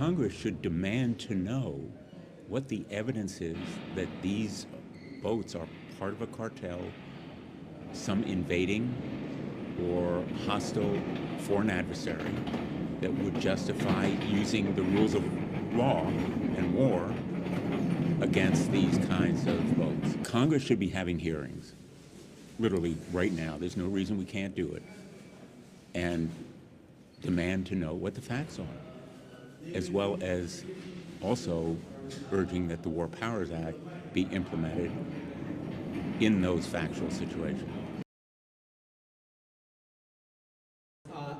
Congress should demand to know what the evidence is that these boats are part of a cartel, some invading or hostile foreign adversary that would justify using the rules of law and war against these kinds of boats. Congress should be having hearings, literally right now. There's no reason we can't do it. And demand to know what the facts are, as well as also urging that the War Powers Act be implemented in those factual situations.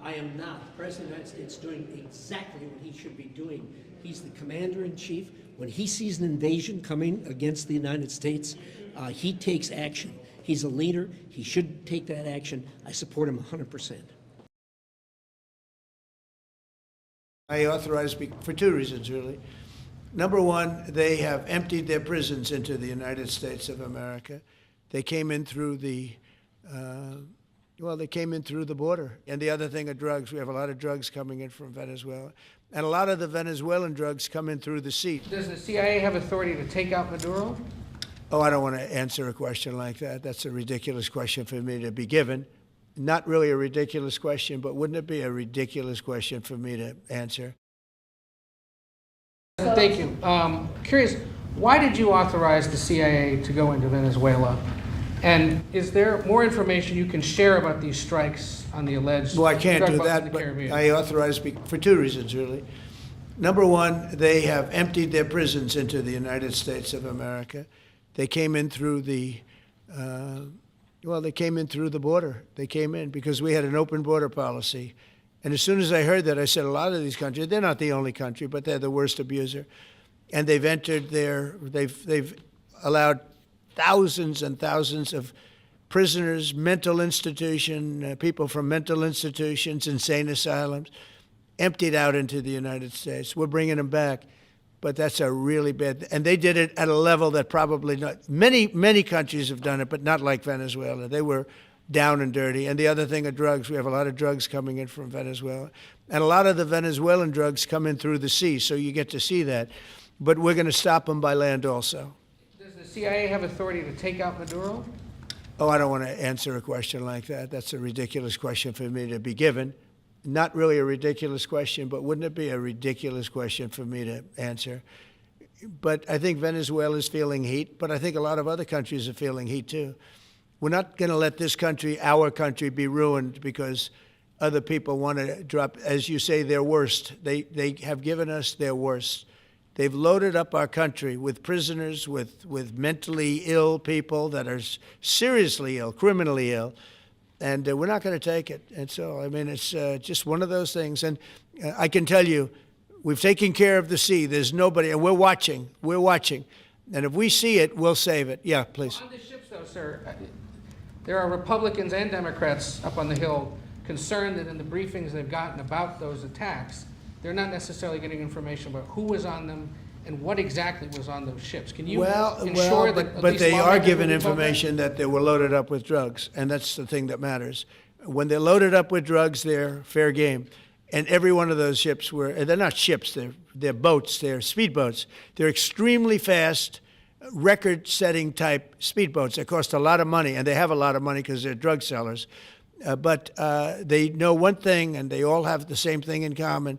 I am not. The President of the United States doing exactly what he should be doing. He's the commander-in-chief. When he sees an invasion coming against the United States, he takes action. He's a leader. He should take that action. I support him 100%. I authorize for two reasons, really. Number one, they have emptied their prisons into the United States of America. They came in through the they came in through the border. And the other thing are drugs. We have a lot of drugs coming in from Venezuela. And a lot of the Venezuelan drugs come in through the sea. Does the CIA have authority to take out Maduro? Oh, I don't want to answer a question like that. That's a ridiculous question for me to be given. Not really a ridiculous question, but wouldn't it be a ridiculous question for me to answer? Thank you. Curious, why did you authorize the CIA to go into Venezuela? And is there more information you can share about these strikes on the alleged Well, I can't drug do boats in that, the but Caribbean? I authorize for two reasons, really. Number one, they have emptied their prisons into the United States of America. They came in through the they came in through the border. They came in because we had an open border policy. And as soon as I heard that, I said, a lot of these countries, they're not the only country, but they're the worst abuser. And they've entered they've allowed thousands and thousands of prisoners, mental institution, people from mental institutions, insane asylums, emptied out into the United States. We're bringing them back. But that's a really bad, and they did it at a level that probably not, many countries have done it, but not like Venezuela. They were down and dirty. And the other thing are drugs. We have a lot of drugs coming in from Venezuela. And a lot of the Venezuelan drugs come in through the sea, so you get to see that. But we're going to stop them by land also. Does the CIA have authority to take out Maduro? Oh, I don't want to answer a question like that. That's a ridiculous question for me to be given. Not really a ridiculous question, but wouldn't it be a ridiculous question for me to answer? But I think Venezuela is feeling heat, but I think a lot of other countries are feeling heat too. We're not going to let this country, our country, be ruined because other people want to drop, as you say, their worst. They have given us their worst. They've loaded up our country with prisoners, with mentally ill people that are seriously ill, criminally ill. And we're not going to take it. And so, I mean, it's just one of those things. And I can tell you, we've taken care of the sea. There's nobody, and we're watching. We're watching. And if we see it, we'll save it. Yeah, please. On the ships, though, sir, there are Republicans and Democrats up on the Hill concerned that in the briefings they've gotten about those attacks, they're not necessarily getting information about who was on them and what exactly was on those ships. Can you ensure that but they are given information that they were loaded up with drugs, and that's the thing that matters. When they're loaded up with drugs, they're fair game. And every one of those ships they're not ships, they're boats, they're speedboats. They're extremely fast, record-setting type speedboats. They cost a lot of money, and they have a lot of money because they're drug sellers. But they know one thing, and they all have the same thing in common.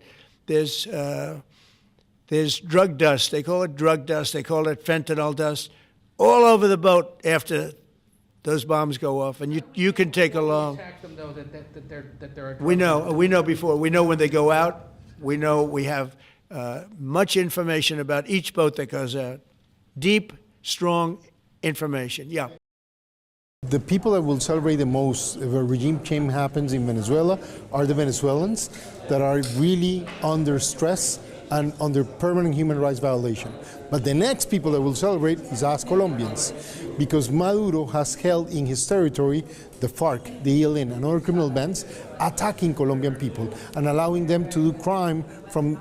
There's drug dust. They call it drug dust. They call it fentanyl dust all over the boat after those bombs go off. And you can take along. Attack them, though, that they're We know before. We know when they go out. We know we have much information about each boat that goes out. Deep, strong information. Yeah. The people that will celebrate the most if a regime change happens in Venezuela are the Venezuelans that are really under stress and under permanent human rights violation. But the next people that will celebrate is us Colombians, because Maduro has held in his territory the FARC, the ELN, and other criminal bands attacking Colombian people and allowing them to do crime from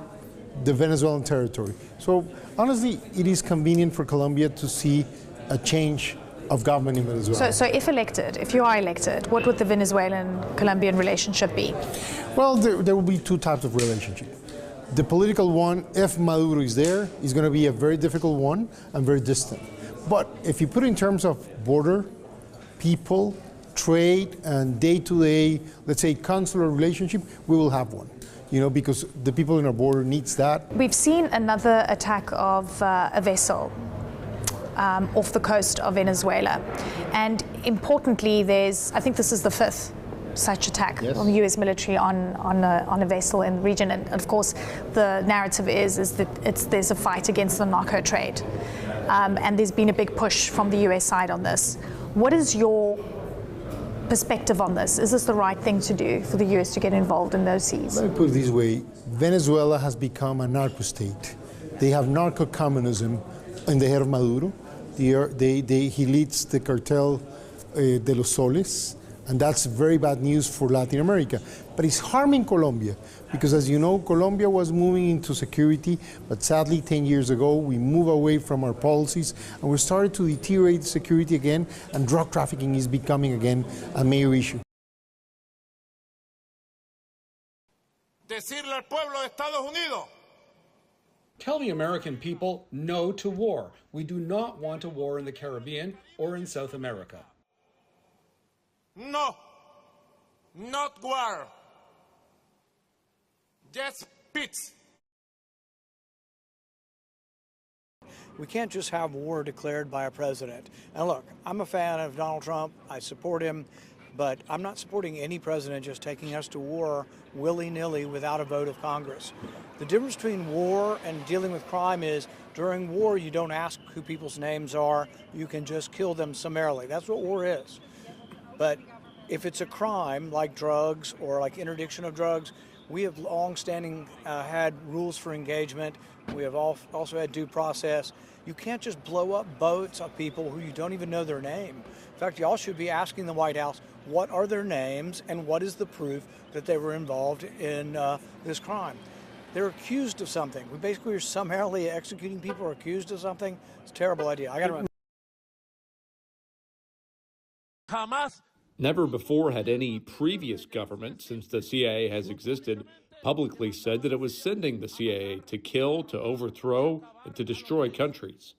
the Venezuelan territory. So honestly, it is convenient for Colombia to see a change of government in Venezuela. So if you are elected, what would the Venezuelan-Colombian relationship be? Well, there will be two types of relationship. The political one, if Maduro is there, is going to be a very difficult one and very distant. But if you put it in terms of border, people, trade, and day-to-day, let's say, consular relationship, we will have one. Because the people in our border needs that. We've seen another attack of a vessel off the coast of Venezuela. And importantly, I think this is the fifth such attack on the US military on a vessel in the region. And of course, the narrative is that there's a fight against the narco trade. And there's been a big push from the US side on this. What is your perspective on this? Is this the right thing to do for the US to get involved in those seas? Let me put it this way. Venezuela has become a narco state. They have narco-communism in the head of Maduro. He leads the cartel de los Soles, and that's very bad news for Latin America. But it's harming Colombia, because as you know, Colombia was moving into security, but sadly 10 years ago we moved away from our policies and we started to deteriorate security again, and drug trafficking is becoming again a major issue. Decirle al pueblo de Estados Unidos. Tell the American people no to war. We do not want a war in the Caribbean or in South America. No, not war. Just peace. We can't just have war declared by a president. And look, I'm a fan of Donald Trump. I support him. But I'm not supporting any president just taking us to war willy-nilly without a vote of Congress. The difference between war and dealing with crime is during war you don't ask who people's names are. You can just kill them summarily. That's what war is. But if it's a crime like drugs or like interdiction of drugs, we have long-standing had rules for engagement. We have also had due process. You can't just blow up boats of people who you don't even know their name. In fact, y'all should be asking the White House, what are their names and what is the proof that they were involved in this crime? They're accused of something. We basically are summarily executing people who are accused of something. It's a terrible idea. I got to. Jamás. Never before had any previous government, since the CIA has existed, publicly said that it was sending the CIA to kill, to overthrow, and to destroy countries.